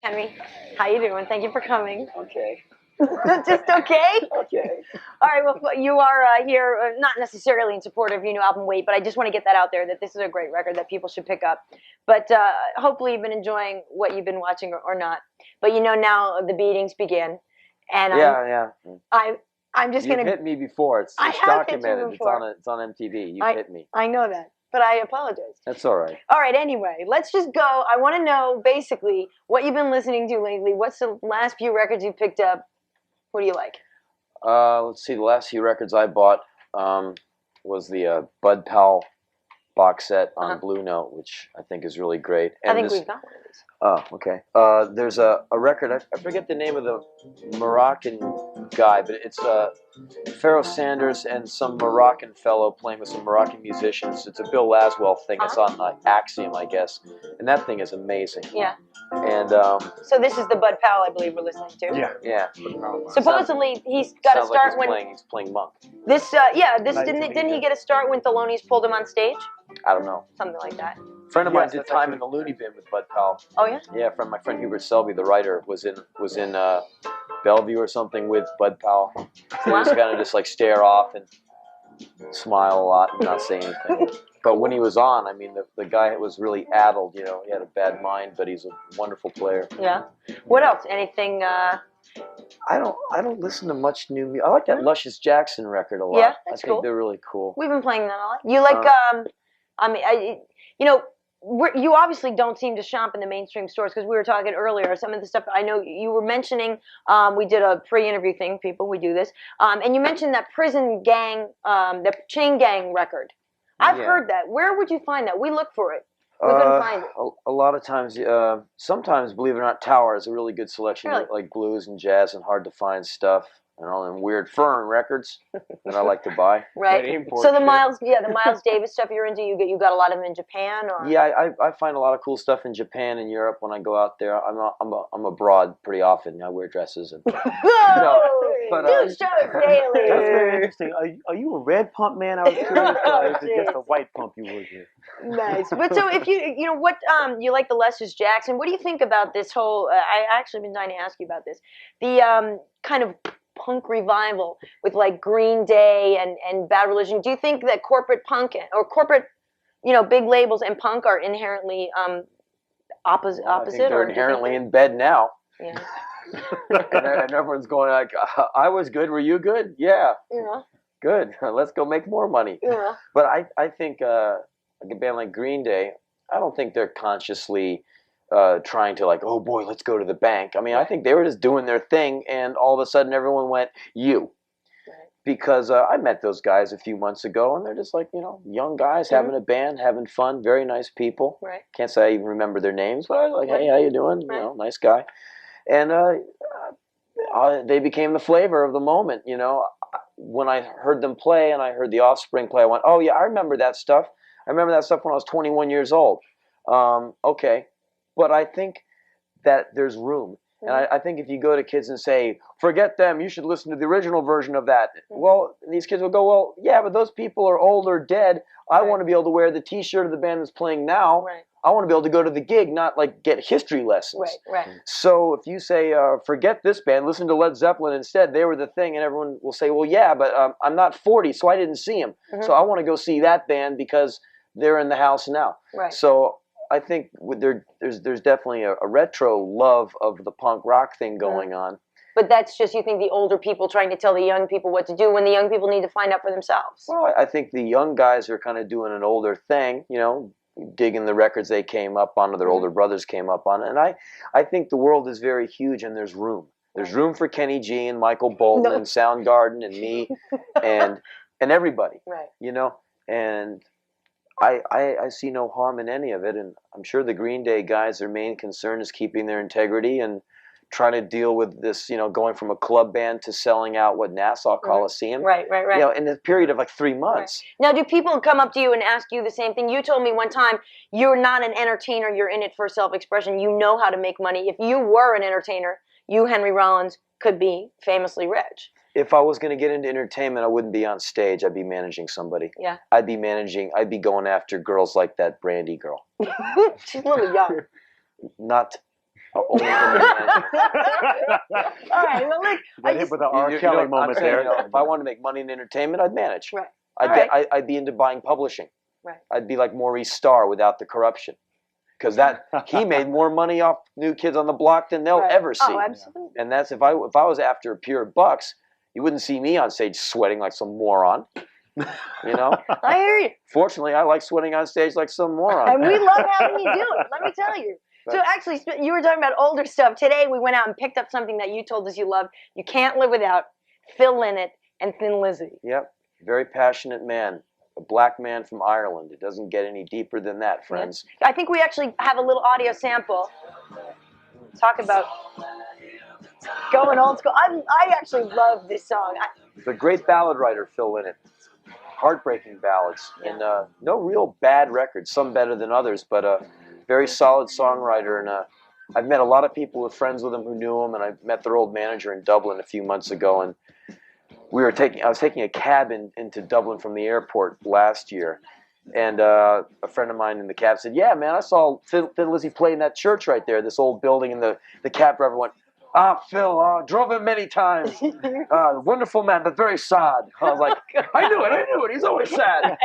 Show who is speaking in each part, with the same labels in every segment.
Speaker 1: Henry, how you doing? Thank you for coming.
Speaker 2: Okay.
Speaker 1: Just okay?
Speaker 2: Okay.
Speaker 1: All right, well, you are here, not necessarily in support of your new album, Wait, but I just want to get that out there, that this is a great record that people should pick up. But hopefully you've been enjoying what you've been watching or not. But you know, now the beatings begin. And I'm just going to...
Speaker 2: You've hit me before. It's documented. It's on MTV. You've hit me.
Speaker 1: I know that. But I apologize.
Speaker 2: That's all right.
Speaker 1: All right, anyway, let's just go. I want to know, basically, what you've been listening to lately. What's the last few records you picked up? What do you like?
Speaker 2: Let's see. The last few records I bought was the Bud Powell box set on Blue Note, which I think is really great. And
Speaker 1: I think we've got one of these.
Speaker 2: Oh, okay. There's a record. I forget the name of the Moroccan guy, but it's Pharoah Sanders and some Moroccan fellow playing with some Moroccan musicians. It's a Bill Laswell thing. It's on Axiom, I guess. And that thing is amazing.
Speaker 1: Yeah.
Speaker 2: And
Speaker 1: so this is the Bud Powell, I believe, we're listening to.
Speaker 2: Yeah. Yeah.
Speaker 1: Supposedly he's got to start
Speaker 2: like he's playing Monk.
Speaker 1: This didn't he get a start when Thelonious pulled him on stage?
Speaker 2: I don't know.
Speaker 1: Something like that.
Speaker 2: A friend of mine did time in the Looney Bin with Bud Powell.
Speaker 1: Oh yeah.
Speaker 2: Yeah, my friend Hubert Selby, the writer, was in Bellevue or something with Bud Powell. So he was kind of just like stare off and smile a lot and not say anything. But when he was on, I mean, the guy was really addled. You know, he had a bad mind, but he's a wonderful player.
Speaker 1: Yeah. What else? Anything?
Speaker 2: I don't listen to much new music. I like that Luscious Jackson record a lot.
Speaker 1: Yeah, that's
Speaker 2: cool. I think they're really cool.
Speaker 1: We've been playing that a lot. You like? You obviously don't seem to shop in the mainstream stores because we were talking earlier. Some of the stuff I know you were mentioning. We did a pre-interview thing. People, we do this. And you mentioned that Prison Gang, the Chain Gang record. I've heard that. Where would you find that? We look for it. We couldn't find it.
Speaker 2: A lot of times, sometimes, believe it or not, Tower is a really good selection, like blues and jazz and hard to find stuff. And all them weird Fern records that I like to buy.
Speaker 1: Right. So the Miles Davis stuff you're into, you got a lot of them in Japan, or?
Speaker 2: Yeah, I find a lot of cool stuff in Japan and Europe when I go out there. I'm abroad pretty often. I wear dresses and.
Speaker 1: Dude, show daily.
Speaker 3: That's very interesting. Are you a red pump man? I was curious. Or is it just a white pump you were here?
Speaker 1: Nice. But so if you like the Luscious Jackson, what do you think about this whole? I actually been dying to ask you about this. The kind of punk revival with like Green Day and Bad Religion. Do you think that corporate punk or corporate, big labels and punk are inherently opposite?
Speaker 2: I think they're inherently in bed now.
Speaker 1: Yeah.
Speaker 2: and everyone's going like, I was good, were you good? Yeah.
Speaker 1: Yeah.
Speaker 2: Good. Let's go make more money.
Speaker 1: Yeah.
Speaker 2: But I think like a band like Green Day, I don't think they're consciously trying to like, oh boy, let's go to the bank. I mean, I think they were just doing their thing, and all of a sudden everyone went, you. Right. Because I met those guys a few months ago, and they're just like, young guys having a band, having fun, very nice people.
Speaker 1: Right.
Speaker 2: Can't say I even remember their names, but I was like, hey, how you doing?
Speaker 1: Right.
Speaker 2: Nice guy. And they became the flavor of the moment, When I heard them play and I heard the Offspring play, I went, oh yeah, I remember that stuff. I remember that stuff when I was 21 years old. Okay. But I think that there's room. And I think if you go to kids and say, forget them, you should listen to the original version of that. Well, these kids will go, well, yeah, but those people are old or dead. I want to be able to wear the T-shirt of the band that's playing now.
Speaker 1: Right.
Speaker 2: I want to be able to go to the gig, not like get history lessons.
Speaker 1: Right.
Speaker 2: So if you say, forget this band, listen to Led Zeppelin instead, they were the thing, and everyone will say, well, yeah, but I'm not 40, so I didn't see them. So I want to go see that band because they're in the house now.
Speaker 1: Right.
Speaker 2: So I think there's definitely a retro love of the punk rock thing going on.
Speaker 1: But that's just, you think, the older people trying to tell the young people what to do when the young people need to find out for themselves?
Speaker 2: Well, I think the young guys are kind of doing an older thing, digging the records they came up on or their older brothers came up on. And I think the world is very huge and there's room. There's room for Kenny G and Michael Bolton and Soundgarden and me and everybody, and I see no harm in any of it. And I'm sure the Green Day guys, their main concern is keeping their integrity and trying to deal with this, going from a club band to selling out Nassau Coliseum.
Speaker 1: Right.
Speaker 2: In a period of like 3 months.
Speaker 1: Right. Now, do people come up to you and ask you the same thing? You told me one time you're not an entertainer, you're in it for self-expression. You know how to make money. If you were an entertainer, you, Henry Rollins, could be famously rich.
Speaker 2: If I was going to get into entertainment, I wouldn't be on stage. I'd be managing somebody.
Speaker 1: Yeah.
Speaker 2: I'd be going after girls like that Brandy girl.
Speaker 1: She's a little young.
Speaker 2: Not Only from the band.
Speaker 1: All right. Well, look,
Speaker 3: Got hit with the R. Kelly
Speaker 2: I'm
Speaker 3: moment
Speaker 2: saying,
Speaker 3: there.
Speaker 2: if I wanted to make money in entertainment, I'd manage.
Speaker 1: right.
Speaker 2: I'd be into buying publishing.
Speaker 1: Right.
Speaker 2: I'd be like Maurice Starr without the corruption. Because he made more money off New Kids on the Block than they'll ever see.
Speaker 1: Oh, absolutely.
Speaker 2: And that's if I was after pure bucks, you wouldn't see me on stage sweating like some moron. You know?
Speaker 1: I hear you.
Speaker 2: Fortunately, I like sweating on stage like some moron.
Speaker 1: And we love having you do it. Let me tell you. So actually, you were talking about older stuff. Today we went out and picked up something that you told us you loved. You can't live without Phil Lynott and Thin Lizzy.
Speaker 2: Yep. Very passionate man. A black man from Ireland. It doesn't get any deeper than that, friends.
Speaker 1: I think we actually have a little audio sample. Talk about going old school. I actually love this song.
Speaker 2: The great ballad writer, Phil Lynott. Heartbreaking ballads. And no real bad records. Some better than others, but a very solid songwriter. And I've met a lot of people who were friends with him who knew him, and I met their old manager in Dublin a few months ago, and I was taking a cab into Dublin from the airport last year, and a friend of mine in the cab said, "Yeah, man, I saw Thin Lizzy play in that church right there, this old building." And the cab driver went, Phil, drove him many times. Wonderful man, but very sad. I was like, I knew it. He's always sad.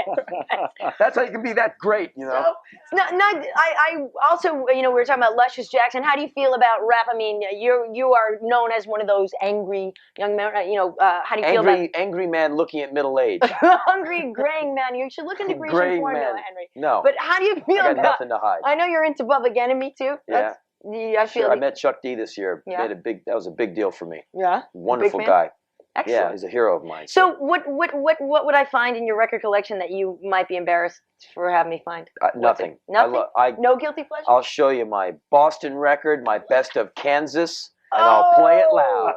Speaker 2: That's how you can be that great, you know.
Speaker 1: So, I also, we were talking about Luscious Jackson. How do you feel about rap? I mean, you are known as one of those angry young men. How do you feel about
Speaker 2: angry man looking at middle age?
Speaker 1: hungry, graying man? You should look into Grecian formula, Henry.
Speaker 2: No,
Speaker 1: but how do you feel
Speaker 2: I got
Speaker 1: about?
Speaker 2: nothing to hide.
Speaker 1: I know you're into Public Enemy too.
Speaker 2: Yeah.
Speaker 1: I feel.
Speaker 2: I met Chuck D this year.
Speaker 1: Yeah.
Speaker 2: That was a big deal for me.
Speaker 1: Yeah.
Speaker 2: Wonderful guy.
Speaker 1: Excellent.
Speaker 2: Yeah, he's a hero of mine.
Speaker 1: So what would I find in your record collection that you might be embarrassed for having me find?
Speaker 2: Nothing.
Speaker 1: Nothing? No guilty pleasure?
Speaker 2: I'll show you my Boston record, my Best of Kansas, and I'll play it loud.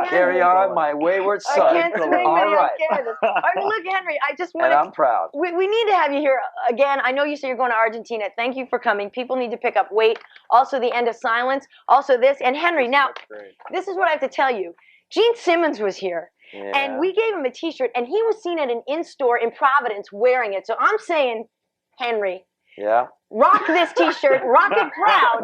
Speaker 2: Carry on, my wayward son.
Speaker 1: I can't swing
Speaker 2: All
Speaker 1: without
Speaker 2: right.
Speaker 1: Kansas. All right, look, Henry, I just want
Speaker 2: And I'm proud.
Speaker 1: We need to have you here again. I know you say you're going to Argentina. Thank you for coming. People need to pick up weight. Also, The End of Silence. Also, this. And Henry, now, this is what I have to tell you. Gene Simmons was here.
Speaker 2: Yeah.
Speaker 1: And we gave him a T-shirt, and he was seen at an in-store in Providence wearing it. So I'm saying, Henry,
Speaker 2: yeah,
Speaker 1: rock this T-shirt, rock it proud,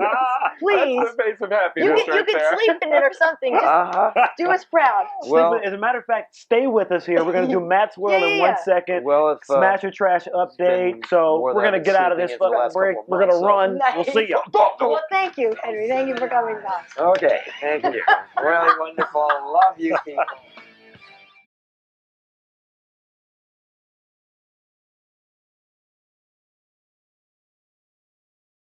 Speaker 1: please.
Speaker 4: That's the face of happiness
Speaker 1: You can sleep in it or something. Just do us proud.
Speaker 2: Well,
Speaker 3: as a matter of fact, stay with us here. We're going to do Matt's World in 1 second.
Speaker 2: Well, if
Speaker 3: Smash or Trash update. So we're going to get out of this break. We're going to run.
Speaker 1: Nice.
Speaker 3: We'll see you.
Speaker 1: Well, thank you, Henry. Thank you for coming back.
Speaker 2: Okay, thank you. Really wonderful. Love you people.